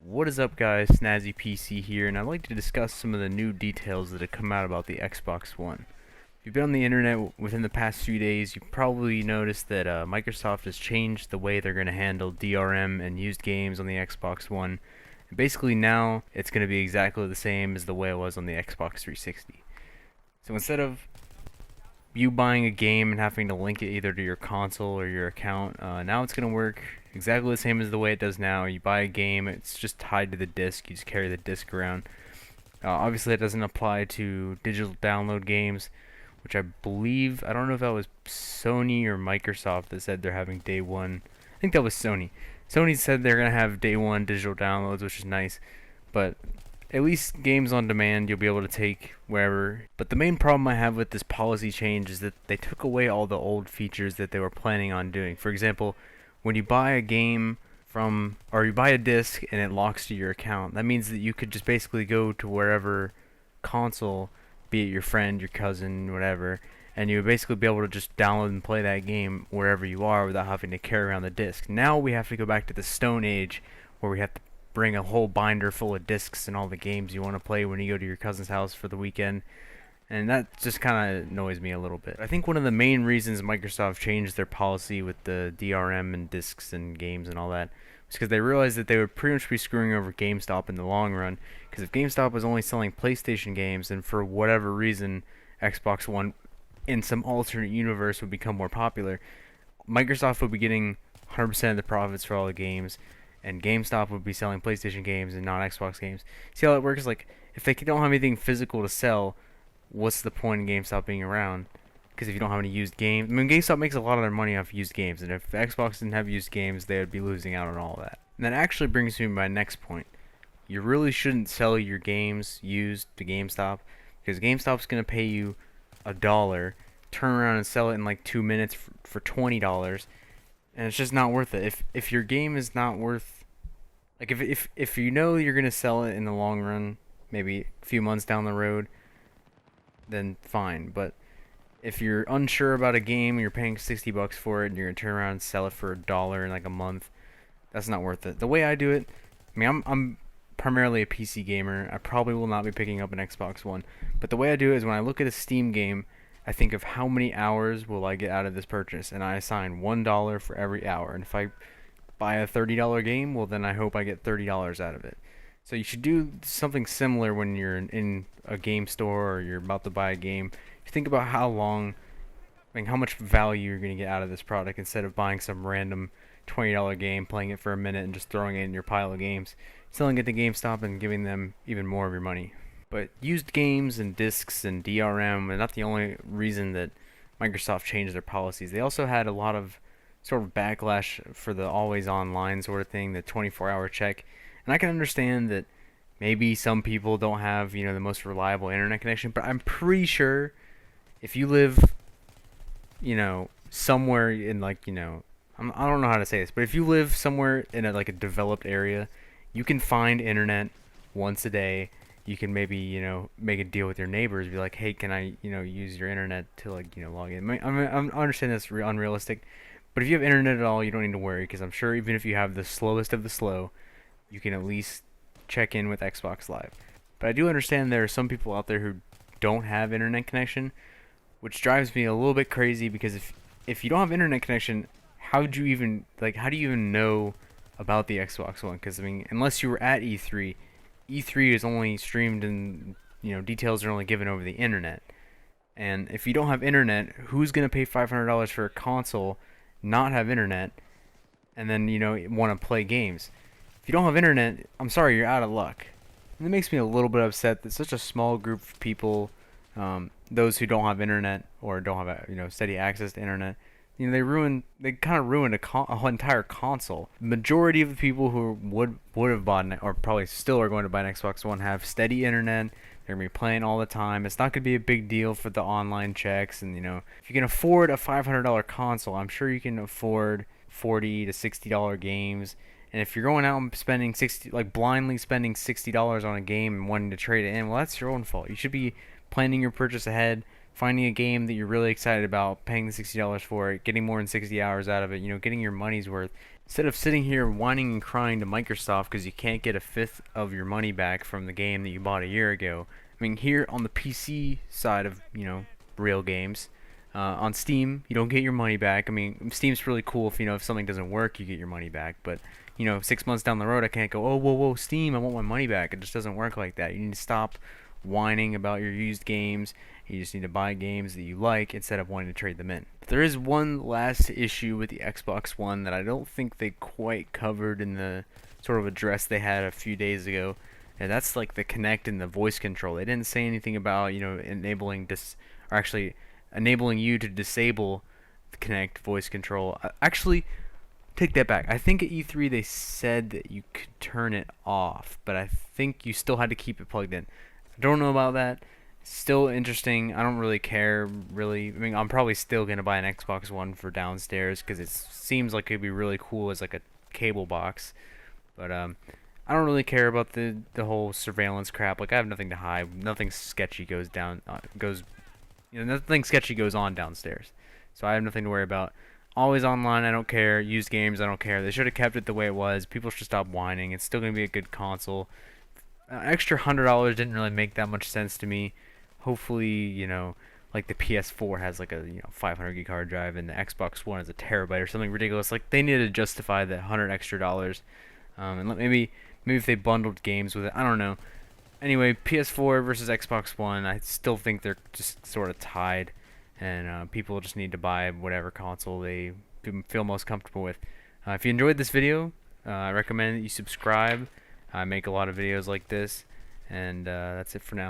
What is up, guys? snazzypc here, and I'd like to discuss some of the new details that have come out about the Xbox One. If you've been on the internet within the past few days, you probably noticed that Microsoft has changed the way they're going to handle DRM and used games on the Xbox One. And basically now, it's going to be exactly the same as the way it was on the Xbox 360. So instead of you buying a game and having to link it either to your console or your account, now it's going to work exactly the same as the way it does now. You buy a game, it's just tied to the disc, you just carry the disc around. Obviously it doesn't apply to digital download games, which I believe, I don't know if that was Sony or Microsoft that said they're having day one. I think that was Sony. Sony said they're going to have day one digital downloads, which is nice, but at least games on demand you'll be able to take wherever. But the main problem I have with this policy change is that they took away all the old features that they were planning on doing. For example, when you buy a game or you buy a disc and it locks to your account, that means that you could just basically go to wherever console, be it your friend, your cousin, whatever, and you would basically be able to just download and play that game wherever you are without having to carry around the disc. Now we have to go back to the Stone Age where we have to bring a whole binder full of discs and all the games you want to play when you go to your cousin's house for the weekend. And that just kind of annoys me a little bit. I think one of the main reasons Microsoft changed their policy with the DRM and discs and games and all that was because they realized that they would pretty much be screwing over GameStop in the long run. Because if GameStop was only selling PlayStation games, and for whatever reason Xbox One in some alternate universe would become more popular, Microsoft would be getting 100% of the profits for all the games, and GameStop would be selling PlayStation games and not Xbox games. See how that works? Like, if they don't have anything physical to sell, what's the point in GameStop being around? Because if you don't have any used games, I mean, GameStop makes a lot of their money off used games, and if Xbox didn't have used games, they would be losing out on all that. And that actually brings me to my next point. You really shouldn't sell your games used to GameStop, because GameStop's going to pay you $1, turn around and sell it in like 2 minutes for $20, and it's just not worth it. If your game is not worth, like if you know you're gonna sell it in the long run, maybe a few months down the road, then fine. But if you're unsure about a game and you're paying $60 for it and you're gonna turn around and sell it for $1 in like a month, that's not worth it. The way I do it, I mean, I'm primarily a PC gamer. I probably will not be picking up an Xbox One, but the way I do it is when I look at a Steam game, I think of how many hours will I get out of this purchase, and I assign $1 for every hour. And if I buy a $30 game, well then I hope I get $30 out of it. So you should do something similar when you're in a game store or you're about to buy a game. You think about how long, I mean, how much value you're going to get out of this product instead of buying some random $20 game, playing it for a minute, and just throwing it in your pile of games, selling it to GameStop and giving them even more of your money. But used games and discs and DRM are not the only reason that Microsoft changed their policies. They also had a lot of sort of backlash for the always online sort of thing, the 24-hour check. And I can understand that maybe some people don't have, the most reliable internet connection, but I'm pretty sure if you live, somewhere in like, I don't know how to say this, but if you live somewhere in like a developed area, you can find internet once a day. You can maybe, make a deal with your neighbors, be like, hey, can I, use your internet to like, log in. I understand that's unrealistic, but if you have internet at all, you don't need to worry, because I'm sure even if you have the slowest of the slow, you can at least check in with Xbox Live. But I do understand there are some people out there who don't have internet connection, which drives me a little bit crazy, because if you don't have internet connection, how do you even know about the Xbox One? Because I mean, unless you were at E3, E3 is only streamed and details are only given over the internet. And if you don't have internet, who's gonna pay $500 for a console, not have internet, and then want to play games? If you don't have internet, I'm sorry, you're out of luck. And it makes me a little bit upset that such a small group of people, those who don't have internet or don't have steady access to internet, they kind of ruined a whole entire console. The majority of the people who would have bought or probably still are going to buy an Xbox One have steady internet. They're gonna be playing all the time. It's not gonna be a big deal for the online checks, and if you can afford a $500 console, I'm sure you can afford $40 to $60 games. And if you're going out and spending blindly spending $60 on a game and wanting to trade it in, well, that's your own fault. You should be planning your purchase ahead, finding a game that you're really excited about, paying the $60 for it, getting more than 60 hours out of it, getting your money's worth. Instead of sitting here whining and crying to Microsoft because you can't get a fifth of your money back from the game that you bought a year ago. I mean, here on the PC side of, real games, on Steam, you don't get your money back. I mean, Steam's really cool if, if something doesn't work, you get your money back. But, 6 months down the road, I can't go, oh, whoa, whoa, Steam, I want my money back. It just doesn't work like that. You need to stop whining about your used games. You just need to buy games that you like instead of wanting to trade them in. But there is one last issue with the Xbox One that I don't think they quite covered in the sort of address they had a few days ago. And that's like the Kinect and the voice control. They didn't say anything about, enabling you to disable the Kinect voice control. Actually, take that back. I think at E3 they said that you could turn it off, but I think you still had to keep it plugged in. I don't know about that. Still interesting. I don't really care, really. I mean, I'm probably still going to buy an Xbox One for downstairs because it seems like it'd be really cool as like a cable box. But I don't really care about the whole surveillance crap. Like, I have nothing to hide. Nothing sketchy nothing sketchy goes on downstairs. So I have nothing to worry about. Always online, I don't care. Used games, I don't care. They should have kept it the way it was. People should stop whining. It's still going to be a good console. Extra $100 didn't really make that much sense to me. Hopefully, like the PS4 has like a 500 gig hard drive and the Xbox One is a terabyte or something ridiculous. Like, they need to justify the $100 extra. And maybe if they bundled games with it, I don't know. Anyway, PS4 versus Xbox One, I still think they're just sort of tied, and people just need to buy whatever console they feel most comfortable with. If you enjoyed this video, I recommend that you subscribe. I make a lot of videos like this, and that's it for now.